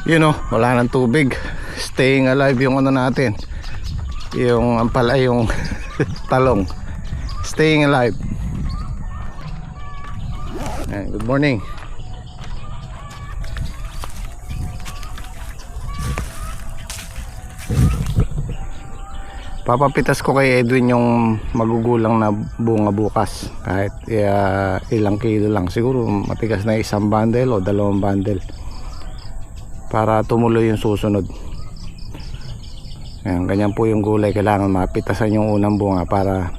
Yun o, wala nang tubig. Staying alive yung ano natin, yung ampalay, yung talong. Staying alive. Good morning. Papapitas ko kay Edwin yung magugulang na bunga bukas. Kahit ilang kilo lang. Siguro matigas na isang bundle o dalawang bundle, para tumuloy yung susunod. Ayan, ganyan po yung gulay. Kailangan mapitasan yung unang bunga para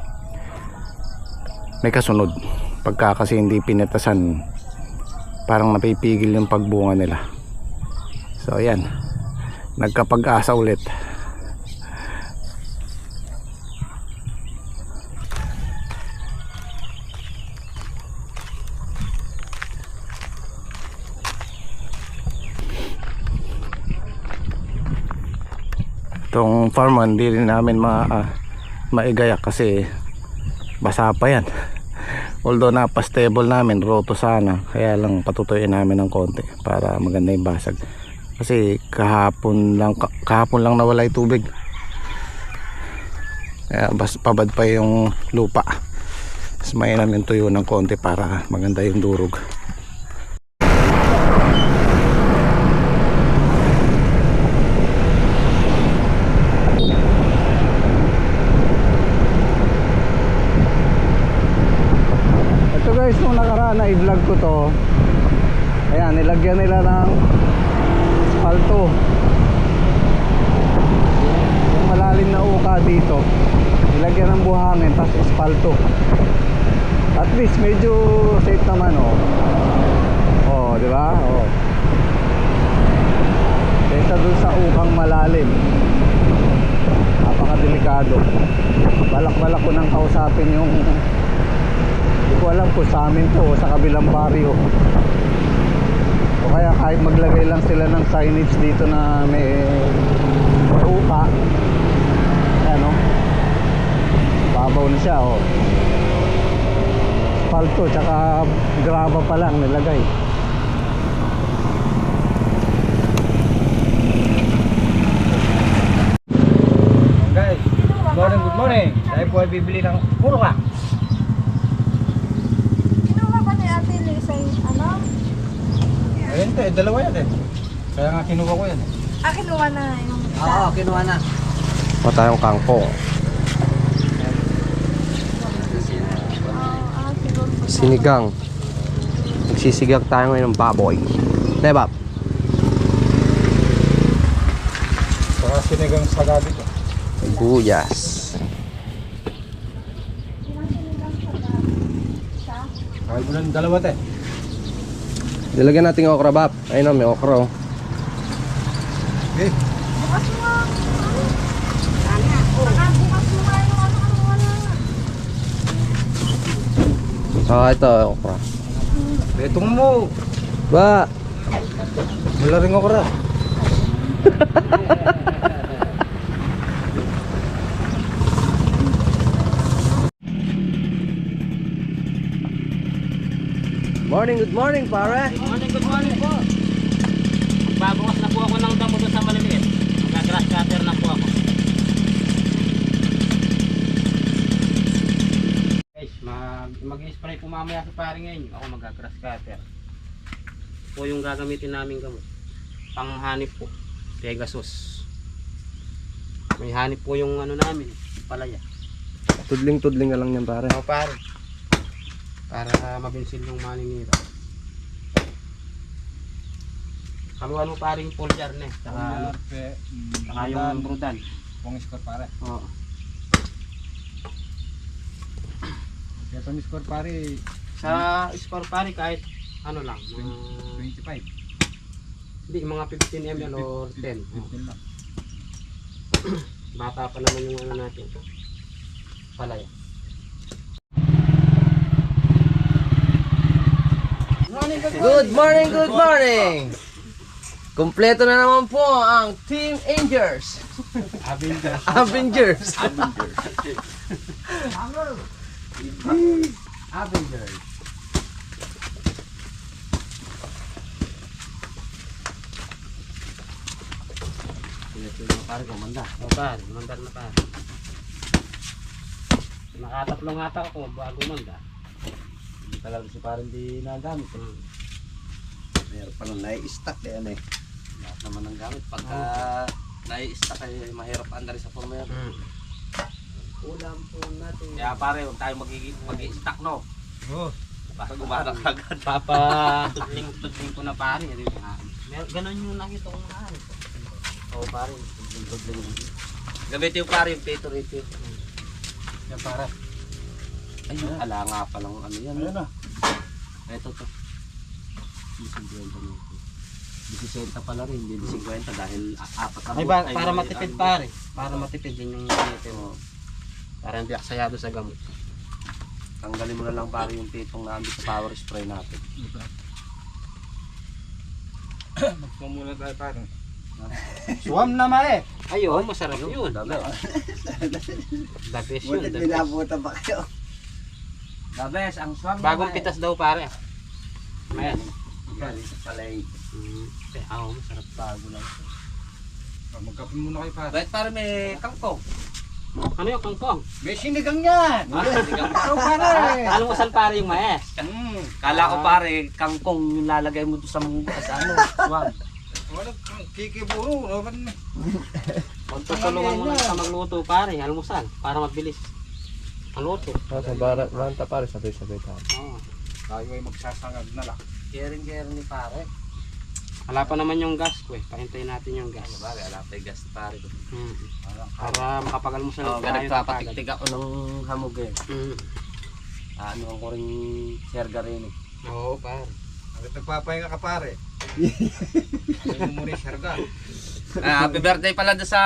may kasunod. Pagka kasi hindi pinitasan, parang napipigil yung pagbunga nila. So ayan, nagkapag-asa ulit. Itong farm hindi rin namin maigayak kasi basa pa yan. Although napastable namin, roto sana, kaya lang patutuyin namin ng konti para maganda yung basag. Kasi kahapon lang nawala yung tubig, kaya pabad pa yung lupa. Mas mainam yung tuyo ng konti para maganda yung durog. Nung nakaraan na i-vlog ko to, ayan, nilagyan nila ng asfalto. Yung malalim na uka dito, nilagyan ng buhangin, tapos asfalto. At least medyo safe naman, oh. Oh, di ba? Oh. Kaysa dun sa ukang malalim, napakadelikado. Balak-balak ko nang kausapin yung, hindi ko alam kung sa amin to o sa kabilang baryo, o kaya kahit maglagay lang sila ng signage dito na may upa. Ano, babaw na siya, oh. Asfalto tsaka graba pa lang nilagay. Guys, good morning. Tayo po ay bibili ng puro ka. Ayun to, dalawa yan eh. Kaya nga kinuha ko yan eh. Ah, kinuha na yung isa. Oo, kinuha na. O tayong kangkong. Siguro. Sinigang. Nagsisigang tayo ngayon ng baboy. Diba? Saka sinigang sa gabi ko. Guyas. Kaya mo lang dalawa te. Nilagyan natin yung okra, Bap. Ayun o, may okra, oh. Eh, Bukas mo nga. Bukas mo nga yung Ah, ito, okra. betong mo. Ba? Wala rin ako ra. Good morning, pare. Good morning po. Magbabawas na po ako ng damo doon sa maliliit. Mag-grass cutter na po ako. Guys, mag-spray po mamaya sa paring ngayon. Ako mag-grass cutter. Po yung gagamitin namin gamot. Panghanip po. Pegasus. May hanip po yung ano namin, palaya. Tudling-tudling na lang yan, pare. O pare. Para mabinsil yung maninira. Haluan mo paring poljar ne, saka yung brudan. Pong score pare. Oo. Ito ni score pare. Sa score pare kahit ano lang, 25. hindi mga 15 ml or 10. 15 lang. Bata pa naman yung ano natin. Palaya. Good morning! Kompleto na naman po ang Team Avengers. Avengers. Pare, kumanda. O pare, mandar na pare. Nakatatlong ata ako bago manda. Hindi talaga si pare hindi nagamit. Meron pa lang nai-stack eh, ano eh. Lahat naman ang gamit. Pagka nai-stack ay mahirap andar sa former. Ulam po natin. Kaya pare, huwag tayo mag-i-stack, no? Oo. Baka gumana kagad. Tudling ko na pare. Ganon yung nakita kong mahal. Oo pare, gamitin yung pare yung peto rito. Yan para. Ayun, ala nga palang ano yan. Ayun na. Ito to. 50 nito. 50 pala rin, hindi 50 dahil apat na Ay, buwan. para matipid pare. Para matipid din yung gamitin mo. Para hindi aksayado sa gamot. Tanggalin mo na lang pare yung pitong namin sa power spray natin. Magpumula tayo pare. Suwam na mae. Ayun, masarap yun. Dami. The best yun. The best. binabutan pa kayo. Dabes, ang swam Bagong pitas daw pare. Ayan. Galing sa palay. Oo, masarap. Bago lang. Magkape muna kayo pare. Bakit pare may kangkong? Ano yung kangkong? May sinigang yan. Ikaw pare. Almusal pare yung maes. Kala ko pare, kangkong yung lalagay mo doon sa ano, swam. Wala kikiburo. Magtutulungan mo na sa magluto pare, almusal. Para mabilis. Ang luto. Sa baranta pare, sabay-sabay tayo. Oo. Tayo ay magsasangag na lang. Kering-kering ni pare. Wala pa naman yung gas ko eh. Pahintayin natin yung gas. Pare, ala pa yung gas ni pare ko. Para makapagalmusal Oo, nagpapatiktik ako ng hamog eh. Ano ko rin serga rin eh. Oo pare. Bakit nagpapahinga ka pare? Ay mo muna yung sarga. Happy birthday pala doon sa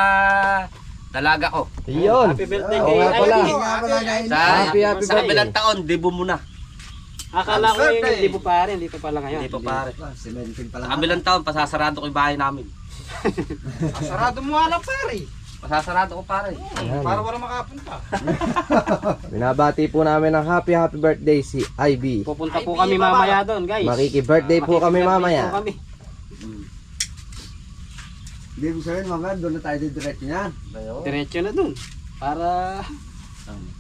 dalaga ko. Yun! Happy birthday Oo kay nga pala. Ivy. Sa, Happy sa kabilang birthday. taon, dibo mo na. Akala ko Happy yung birthday. hindi po pare, hindi pa pala ngayon. Hindi pa pare. Simentin pa Sa kabilang taon, pasasarado ko yung bahay namin. Sarado mo nga lang pare. Pasasarado ko pare. Para wala makapunta. Binabati po namin ng happy birthday si Ivy. Pupunta po Ivy, kami baba. mamaya doon guys. Makiki-birthday po kami Makiki-birthday mamaya. po kami. Hindi mo sabihin mamaya doon na tayo diretso niyan. Diretso na doon. Para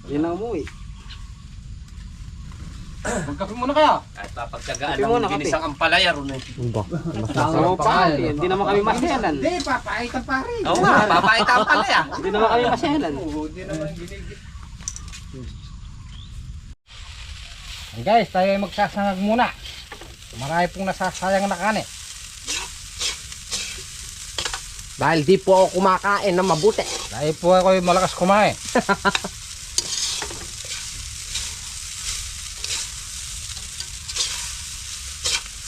yun ang umuwi. Magkape muna kayo. Kahit papagsagaan Kape muna, ng ginisang ampalaya ron eh. Ba, Oo pare, hindi naman kami masyalan. Hindi, papaitan pare. Oo nga, papait ang ampalaya. Hindi naman kami masyalan. Oo, hindi naman ginigit. Guys, tayo ay magsasangag muna. Marami pong nasasayang na kanin. dahil di po ako kumakain na mabuti. Dahil po ako ay malakas kumain.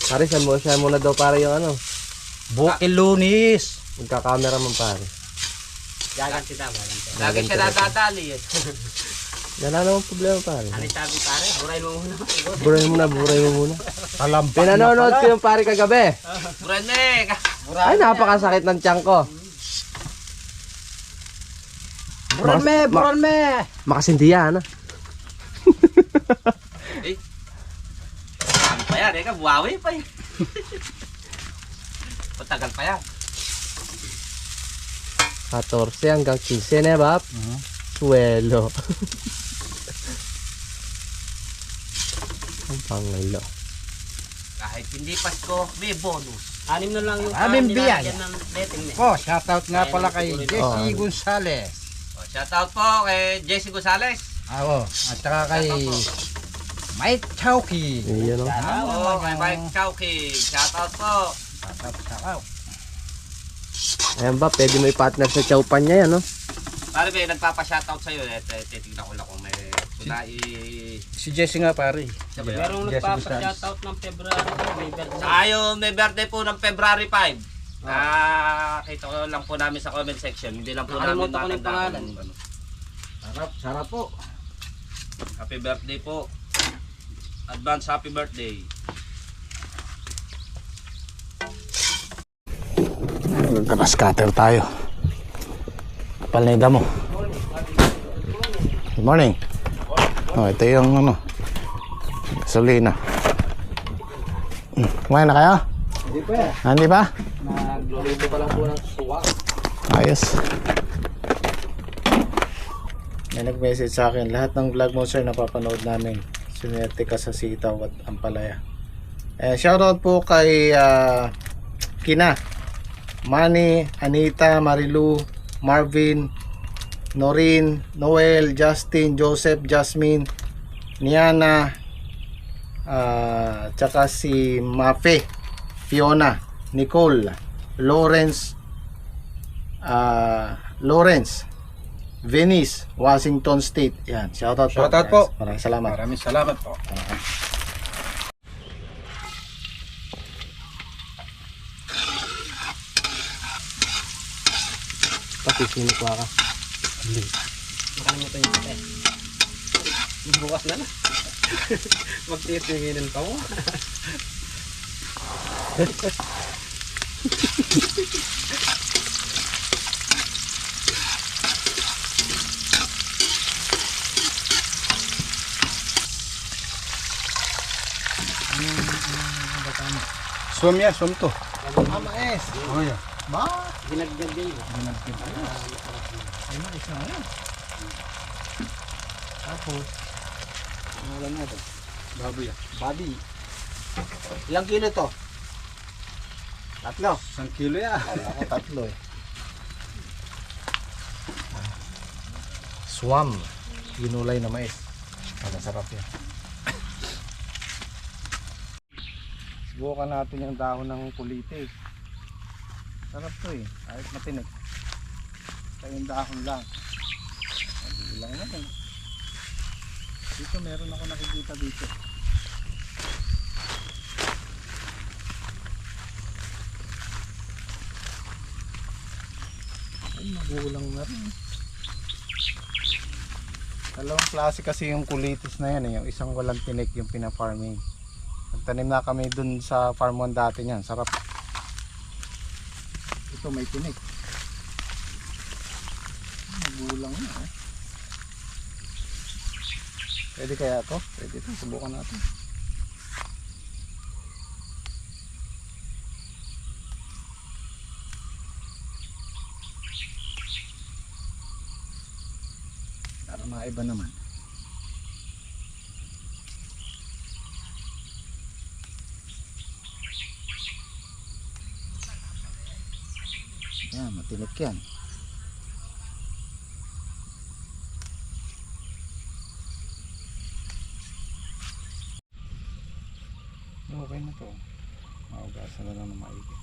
Pare, siya muna daw pare yung ano. Bukil Lunis. Magka-camera man pare. Gaganti daw, gaganti. Lagi siya dadadali eh. Wala namang problema pare. Ano sabi pare? Buray mo muna. Buray mo muna. Talampak na Pinanonood pala. ko yung pare kagabi. Buranek! Ay, napakasakit ng tiyan ko. Buran me! Makasindihan, Ano pa yan? Eka, buwawi pa yan. Patagal pa yan. 14 hanggang 15 na bab. Suelo. Ang pangalo. Kahit hindi Pasko, may bonus. 6 na lang yung Aming biyaya. nilalagyan ng letting eh. Oh, shoutout nga pala kay Jesse Oh. Gonzales. O, shoutout po kay Jesse Gonzales. Oo, at saka kay Mike Chowki. Iyon o. Oo, kay Mike Chowki. Shoutout po. Shoutout. Ayan ba, pwede mo i-partner sa chowpan niya yan, no? Pare ba, nagpapa-shoutout sa'yo. Titignan ko lang kung may sunai. Si Jesse nga pare. Siya ba yun? Merong Yes, nagpapa-shoutout ng February. May birthday. May birthday po ng February 5. Kita ko lang po namin sa comment section. Hindi lang po namin Nakalimutan ko na yung pangalan. Sarap po. Happy birthday po. Advance happy birthday. Nagka-scatter tayo. Palneda mo. Good morning. Oh, ito yung ano. Gasolina. Kumain na kayo? Hindi pa. Hindi pa? Nagluluto pa lang po ng suwak. Ayos. May nag-message sa akin, lahat ng vlog mo sir napapanood namin. Swerte ka sa sitaw at ampalaya. Shoutout po kay Kina, Manny, Anita, Marilu, Marvin, Norin, Noel, Justin, Joseph, Jasmine, Niana, tsaka si Mafe, Fiona, Nicole, Lawrence, Venice, Washington State. Yan, shoutout po. Shoutout po. Maraming salamat. Maraming salamat po. Pati sinikwa ka. Nakalimutan yung kape. Bukas na na. Magtitinginan pa mo. Swam ya, swam to. Mama S. Oh yeah. Ba? Ginagdag din. Ay, isa na yan. Tapos, wala na ito. Baboy ah. Body. Ilang kilo to? Tatlo. 1 kilo ya. Wala ko tatlo eh. Swam. Ginulay na mais. Masarap yan. Subukan natin yung dahon ng kulite. Sarap to eh. Kahit matinik. Kaya yung dahon lang. Hindi lang natin. Dito meron ako nakikita dito. Ay, magulang na rin. Dalawang klase kasi yung kulitis na yan eh. Yung isang walang tinik, yung pina-farming. Nagtanim na kami dun sa farm 1 dati niyan. Sarap. Ito may tinik. Magulang na eh. Pwede kaya to? Pwede ito. Subukan natin. Para maiba naman. Yan, matinik yan. Okay na to. Maugasan na lang ng maigi.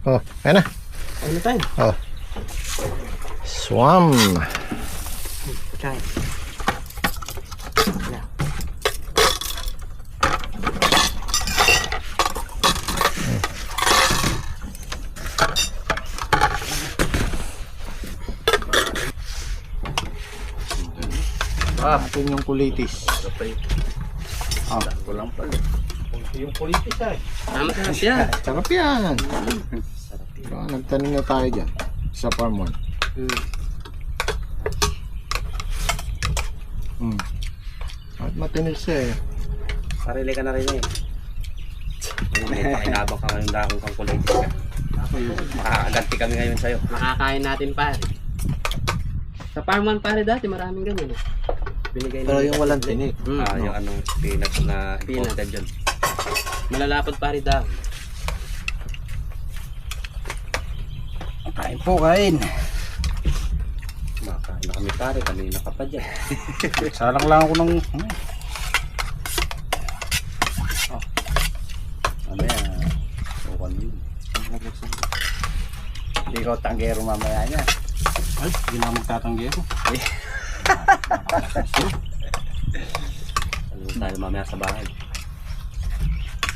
Oh, ayan na. Ano tayo? Oh. Swam. Try. Natin yung kulitis. Ah, Kulang pala. Yung politis ay. Tama siya. sarap yan. Nagtanim na tayo dyan sa farm 1. At matinig siya eh. Sarili ka na rin eh. Pakinabang ka ngayon dahon kang politis ka. Makakaganti kami ngayon sa'yo. Makakain natin pare. Sa farm 1 pare dati maraming ganyan eh. Binigay Pero ng- yung walang tinik. Yung anong peanut na Peanut. imported dyan. Malalapad pa rin dahon. Kain po, kain. Makain na kami pare, kanina ka pa dyan. Salang lang ako ng... Mamaya, bukan yun. Hindi ko tanggero mamaya niya. Ay, hindi na magtatanggero. Ano tayo mamaya sa bahay.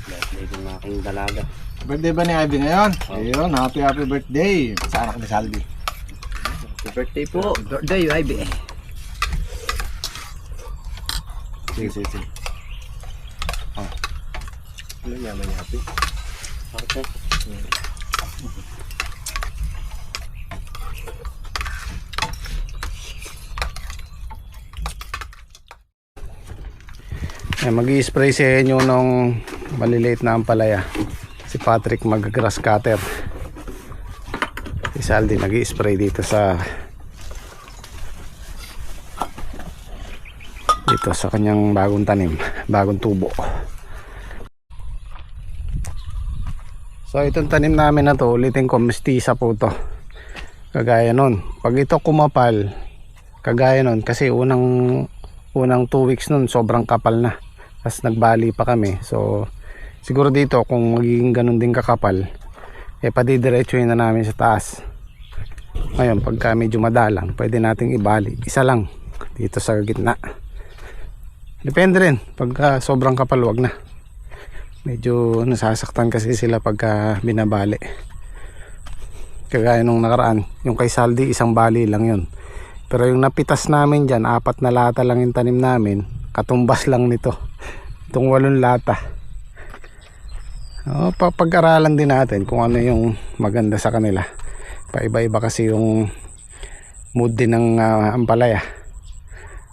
Birthday ng aking dalaga. Birthday ba ni Ivy ngayon? Ayun, happy birthday. Sa anak ni Salvi. Happy birthday po. Birthday, IB. Sige. Ano yaman niya, happy? Okay. Mag-i-spray sa inyo nung maliliit na ampalaya. Si Patrick mag-grass cutter. Si Saldi nag-i-spray dito sa kanyang bagong tanim, bagong tubo. So itong tanim namin na to, ulitin ko, mestiza po to. Kagaya nun, pag ito kumapal, kagaya nun, kasi unang 2 weeks nun sobrang kapal na. Tapos nagbali pa kami. So siguro dito kung magiging ganun din kakapal, padidiretsuhin na namin sa taas. Ngayon pagka medyo madalang, pwede nating ibali. Isa lang dito sa gitna. Depende rin. Pagka sobrang kapal, wag na. Medyo nasasaktan kasi sila pagka binabali. Kagaya nung nakaraan, yung kay Saldi, isang bali lang yun. Pero yung napitas namin dyan, 4 na lata lang yung tanim namin. Katumbas lang nito. Itong 8 lata. Pag-aralan din natin kung ano yung maganda sa kanila. Paiba-iba kasi yung mood din ng ampalaya.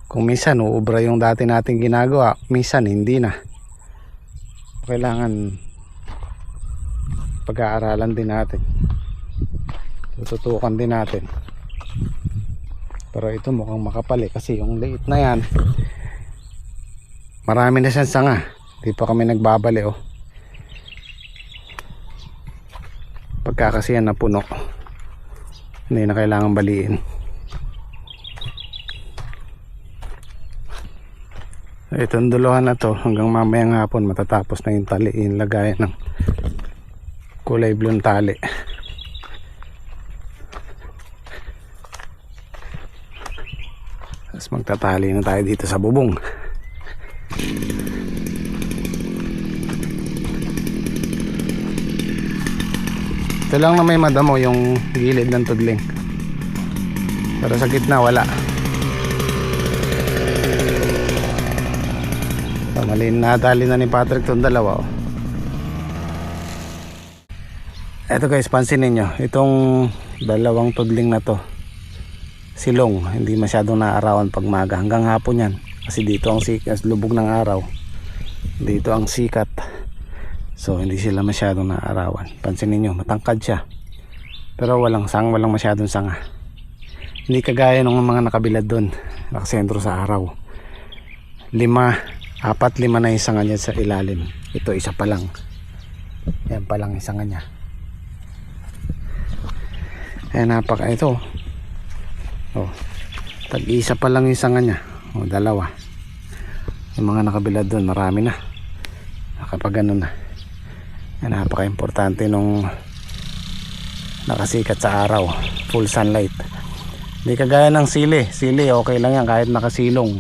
Kung minsan uubra yung dati nating ginagawa, minsan hindi na. Kailangan pag-aaralan din natin. Tututukan din natin. Pero ito mukhang makapal kasi yung liit na yan, marami na siyang sanga. Di pa kami nagbabali Pagka kasi yan napuno, hindi na kailangan baliin. Itong duluhan na to hanggang mamayang hapon matatapos na yung taliin, lagayan ng kulay blue tali. Tapos magtatali na tayo dito sa bubong. Ito lang na may madamo yung gilid ng tudling, pero sa gitna wala. Mali na dali na ni Patrick itong dalawa Eto guys, pansinin nyo itong dalawang tudling na to, silong, hindi masyadong naarawan pag maga. Hanggang hapon yan kasi dito ang sikat, lubog ng araw, dito ang sikat, so hindi sila masyadong naarawan. Pansinin nyo, matangkad siya pero walang masyadong sanga. Hindi kagaya ng mga nakabilad doon, nakasentro sa araw. 4-5 na yung sanga niya sa ilalim. Ito isa pa lang. Yan pa lang yung sanga niya. Ayan, ito. Tag-isa pa lang yung sanga niya. 2. Yung mga nakabilad doon, marami na. Kapag ganun na. Yan, napaka-importante nung nakasikat sa araw. Full sunlight. Hindi kagaya ng sili. Sili, okay lang yan kahit nakasilong.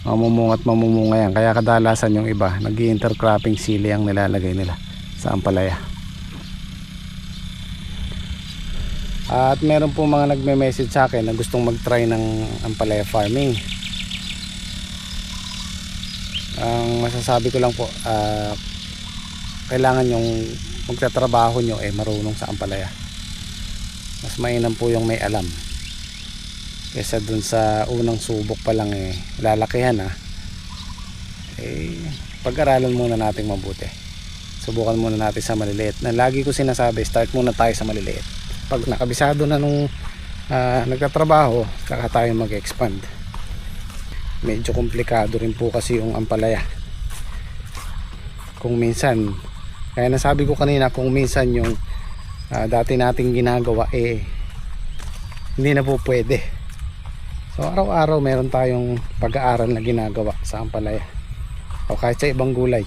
Mamumunga yan. Kaya kadalasan yung iba nag-intercropping sili ang nilalagay nila sa ampalaya. At meron po mga nagme-message sa akin na gustong mag-try ng ampalaya farming. Ang masasabi ko lang po, kailangan yung magtatrabaho nyo marunong sa ampalaya. Mas mainam po yung may alam kesa dun sa unang subok pa lang lalakihan pag-aralan muna natin mabuti. Subukan muna natin sa maliliit. Na lagi ko sinasabi, start muna tayo sa maliliit. Pag nakabisado na nung nagtatrabaho, saka tayo mag-expand. medyo komplikado rin po kasi yung ampalaya. Kung minsan, kaya nasabi ko kanina, kung minsan yung dati nating ginagawa hindi na po pwede. So araw-araw meron tayong pag-aaral na ginagawa sa ampalaya o kahit sa ibang gulay.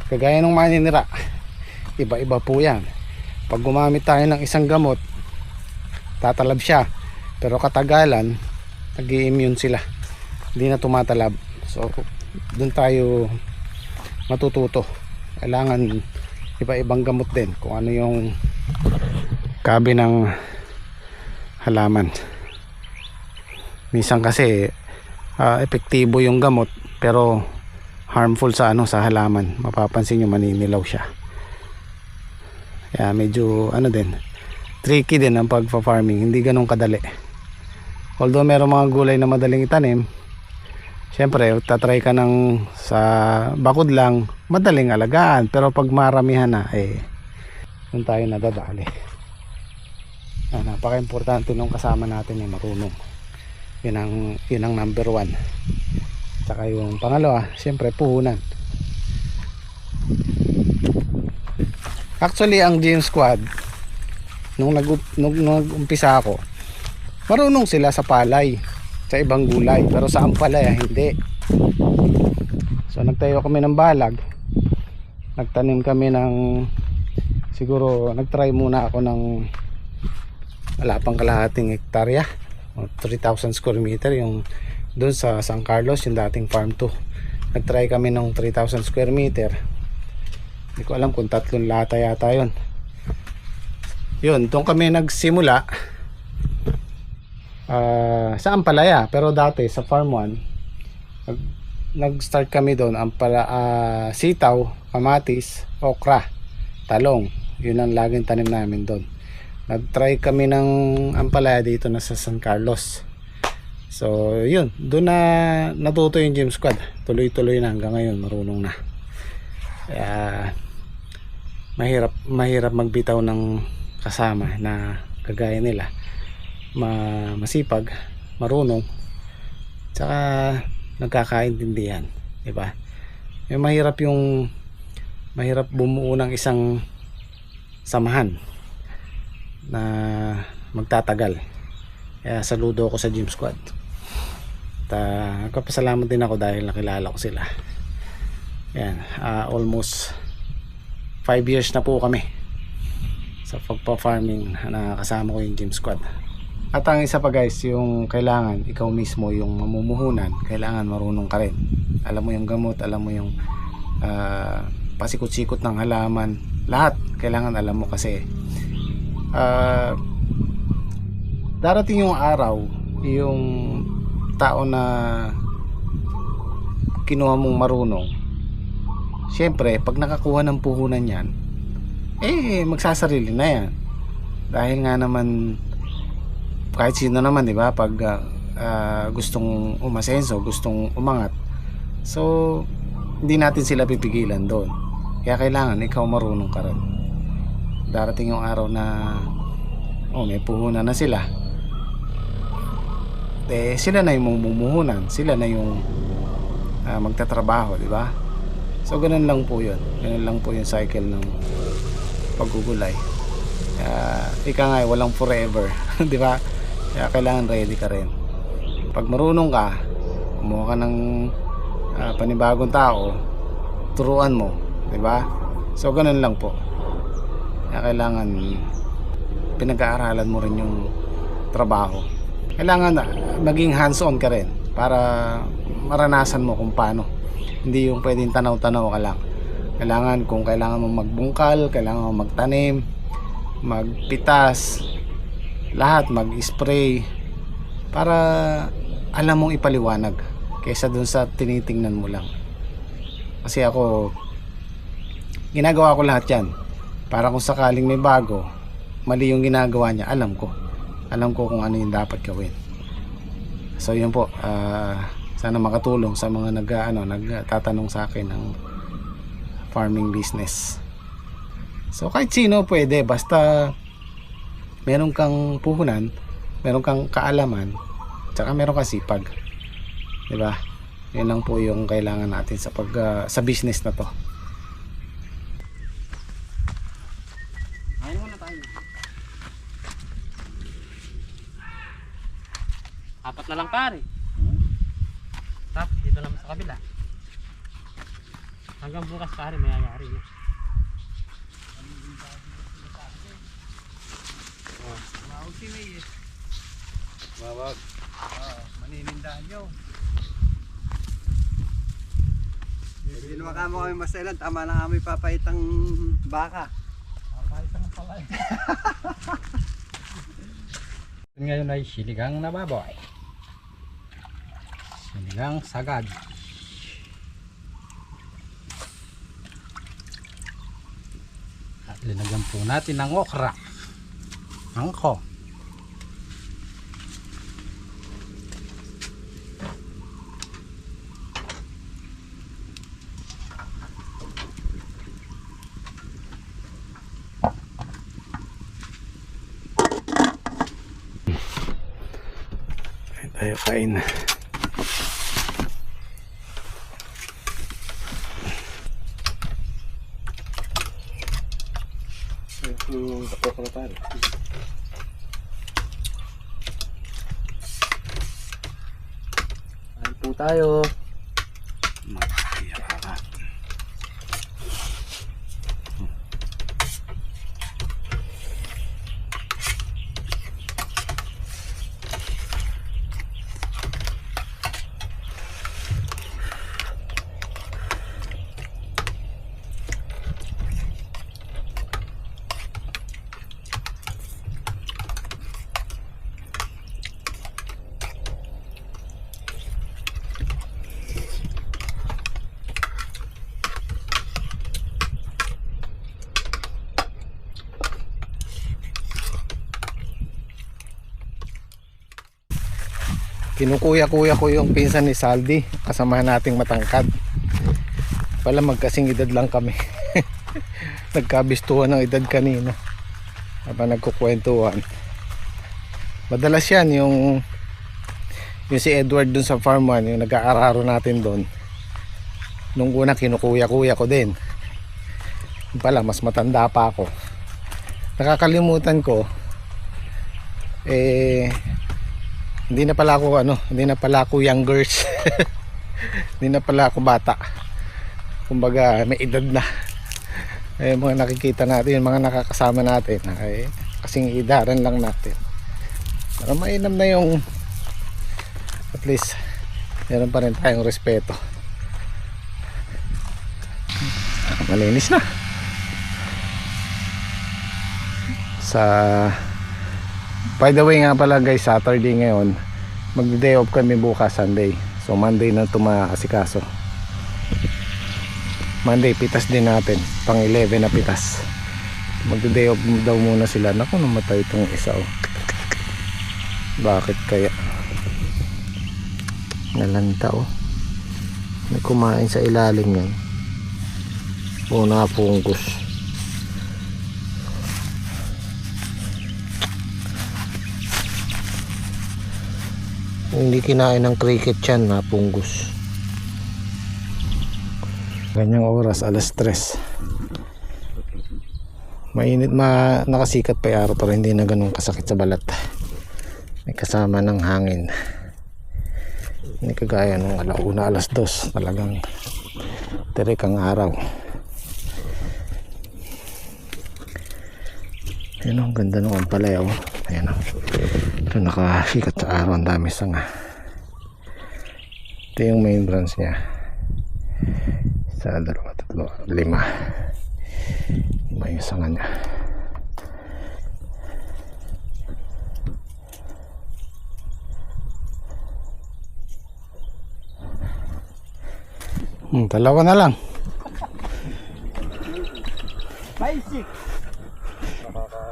Kagaya ng maninira, iba-iba po yan. Pag gumamit tayo ng isang gamot, tatalab siya, pero katagalan nag-i-immune sila, hindi na tumatalab. So dun tayo matututo. Kailangan iba-ibang gamot din kung ano yung kabi ng halaman. Minsan kasi epektibo yung gamot pero harmful sa sa halaman. Mapapansin nyo maninilaw siya. Kaya medyo din, tricky din ang pagpa-farming, hindi ganun kadali. Although meron mga gulay na madaling itanim, syempre tatry ka ng sa bakod lang, madaling alagaan, pero pag maramihan na doon tayo nadadali. Napaka-importante nung kasama natin marunong. Yun ang number 1. Tsaka yung pangalawa, syempre puhunan. Actually ang Gym Squad nung nag-umpisa ako, marunong sila sa palay, sa ibang gulay, pero sa ampalaya hindi. So nagtayo kami ng balag, nagtanim kami ng, siguro nagtry muna ako ng wala pang kalahating hektarya, 3,000 square meter yung doon sa San Carlos, yung dating farm 2. Nagtry kami ng 3,000 square meter. Hindi ko alam kung 3 lata yata yun. Doon kami nagsimula sa ampalaya, pero dati sa farm 1 nag-start kami doon sitaw, kamatis, okra, talong. Yun ang laging tanim namin doon. Nag-try kami ng ampalaya dito na sa San Carlos. So doon na natuto yung Gym Squad. Tuloy-tuloy na hanggang ngayon, marunong na. Kaya mahirap magbitaw ng kasama na kagaya nila. Masipag, marunong, tsaka nagkakaintindihan, di ba? Mahirap bumuo ng isang samahan na magtatagal. Kaya saludo ako sa Gym Squad. Nagpapasalamat din ako dahil nakilala ko sila. Yan, almost 5 years na po kami sa pagpa-farming na kasama ko yung Gym Squad. At ang isa pa guys, yung kailangan ikaw mismo yung mamumuhunan, kailangan marunong ka rin. Alam mo yung gamot, alam mo yung pasikot-sikot ng halaman, lahat kailangan alam mo kasi darating yung araw, yung tao na kinuha mong marunong, syempre pag nakakuha ng puhunan yan, magsasarili na yan. Dahil nga naman kahit sino naman, di ba, pag gustong umasenso, gustong umangat, so hindi natin sila pipigilan doon. Kaya kailangan ikaw marunong ka rin. Darating yung araw na may puhunan na sila, sila na yung mumuhunan, sila na yung magtatrabaho, di ba? So ganun lang po yun. Ganun lang po yung cycle ng paggugulay. Ika nga, walang forever. Di ba? Kaya kailangan ready ka rin. Pag marunong ka, kumuha ka ng panibagong tao, turuan mo, di ba? So ganun lang po. Kaya kailangan pinag-aaralan mo rin yung trabaho. Kailangan maging hands-on ka rin para maranasan mo kung paano. Hindi yung pwedeng tanaw-tanaw ka lang. Kung kailangan mo magbungkal, kailangan mo magtanim, magpitas, lahat, mag-spray, para alam mong ipaliwanag kaysa dun sa tinitingnan mo lang. Kasi ako, ginagawa ko lahat yan para kung sakaling may bago, mali yung ginagawa niya, alam ko kung ano yung dapat gawin. So yun po, sana makatulong sa mga nagtatanong sa akin ng farming business. So kahit sino pwede, basta meron kang puhunan, meron kang kaalaman, tsaka meron kang sipag, diba? Yan lang po yung kailangan natin sa sa business na to. Ayun muna tayo. Apat na lang pare. Tapos dito naman sa kabila. Hanggang bukas pare mayayari na. Wawag. Maninindahan nyo. Hindi naman kamo kami maselan, tama lang kami papaitang baka. Ngayon ay siligang na baboy. Siligang sagad. At linagyan po natin ng okra. Angko. Tayo kain. Kain po tayo. Kinukuya-kuya ko yung pinsan ni Saldi, kasama nating matangkad. Pala magkasing edad lang kami. Nagkabistuhan ng edad kanina habang nagkukwentuhan. Madalas yan yung si Edward dun sa farm 1, yung nag-aararo natin dun. Nung una kinukuya-kuya ko din. Pala mas matanda pa ako. Nakakalimutan ko hindi na pala ako youngers. Hindi na pala ako bata. Kumbaga may edad na. Mga nakikita natin, yung mga nakakasama natin, kasing idaran lang natin. Pero mainam na yung, at least meron pa rin tayong respeto. Malinis na. By the way nga pala guys, Saturday ngayon, mag-day off kami bukas, Sunday. So Monday na tumaasikaso. Monday pitas din natin, pang 11 na pitas. Mag-day off daw muna sila. Naku, namatay itong isa oh. Bakit kaya? Nalanta oh. May kumain sa ilalim yan. O nakapungkus. Hindi kinain ng cricket yan, napunggus. Ganyang oras, alas 3. Mainit, nakasikat pa yung araw pero hindi na ganun kasakit sa balat. May kasama ng hangin. Hindi kagaya nung alauna, alas 2. Talagang tirik ang araw. Ayan o, ang ganda nung ampalaya o. Ayan o. Ito nakasikat sa araw, ang dami sanga. Ito yung main branch niya. 1, 2, 3, 4, 5. Iba yung sanga niya. Dalawa na lang. Basic.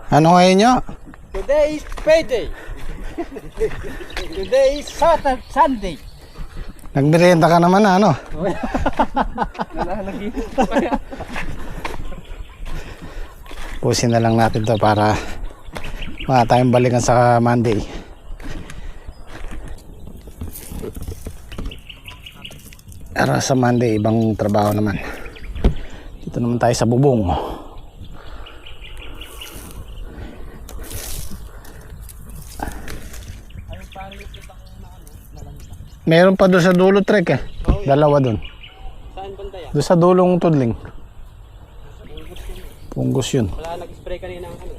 Ano ngayon nyo? Today is payday. Today is Sunday. Nagmerienda ka naman ano? Pusin na lang natin to para wala tayong balikan sa Monday. Para sa Monday, ibang trabaho naman. Dito naman tayo sa bubong. Meron pa doon sa dulo trek eh. Dalawa doon. Saan banda yan? Doon sa dulong tudling. Punggos yun. Wala nag-spray kanina ang ano.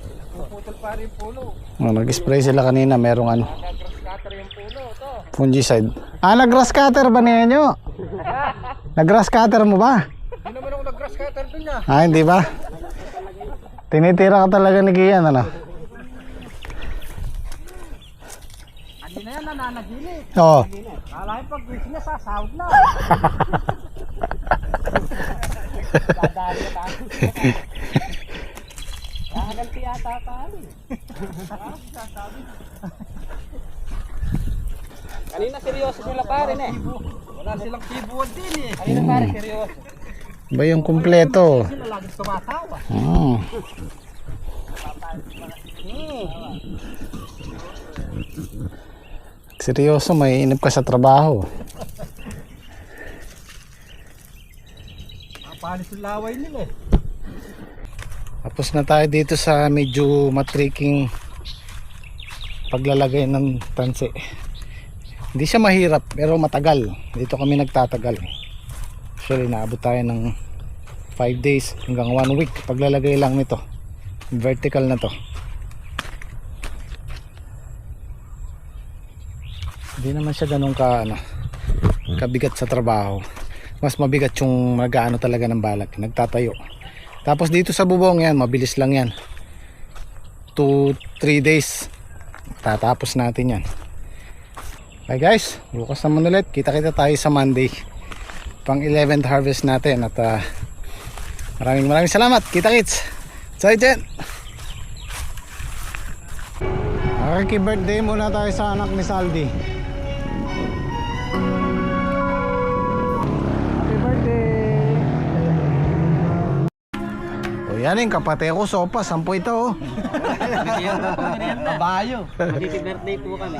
Puputol pa rin pulo. Oh, nag-spray sila kanina. Merong ano. Nag-scatter yung pulo. To. Fungicide. Ah, nag-grass cutter ba niya nyo? Nag-grass cutter mo ba? Hindi naman ako nag-grass cutter dun niya. Ah, hindi ba? Tinitira ka talaga ni Kian, ano? Hindi na yan nananaginip. Oo. Kalahin pag wish niya sasahod na. Dadali ka tayo. Kakaganti yata tayo. Kanina seryoso sila pare eh. Wala silang keyboard din eh. Kanina pare seryoso. Ba yung kumpleto? Sila laging tumatawa. Hmm. Seryoso, may inip ka sa trabaho. Paano yung laway nila eh. Tapos na tayo dito sa medyo matriking paglalagay ng tansi. Hindi siya mahirap pero matagal. Dito kami nagtatagal. Actually naabot tayo ng 5 days hanggang 1 week paglalagay lang nito. Vertical na to. Hindi naman siya ganun kabigat sa trabaho. Mas mabigat yung nag-aano talaga ng balak, nagtatayo. Tapos dito sa bubong yan, mabilis lang yan. 2-3 days tatapos natin yan. Okay guys, bukas naman ulit. Kita-kita tayo sa Monday, pang 11th harvest natin. At maraming salamat. Kita-kits. Zaijian. Happy birthday muna tayo sa anak ni Saldi. Happy birthday. O yan yung kapatid ko, sopa, 10 ito oh. Babayo. Happy birthday po kami.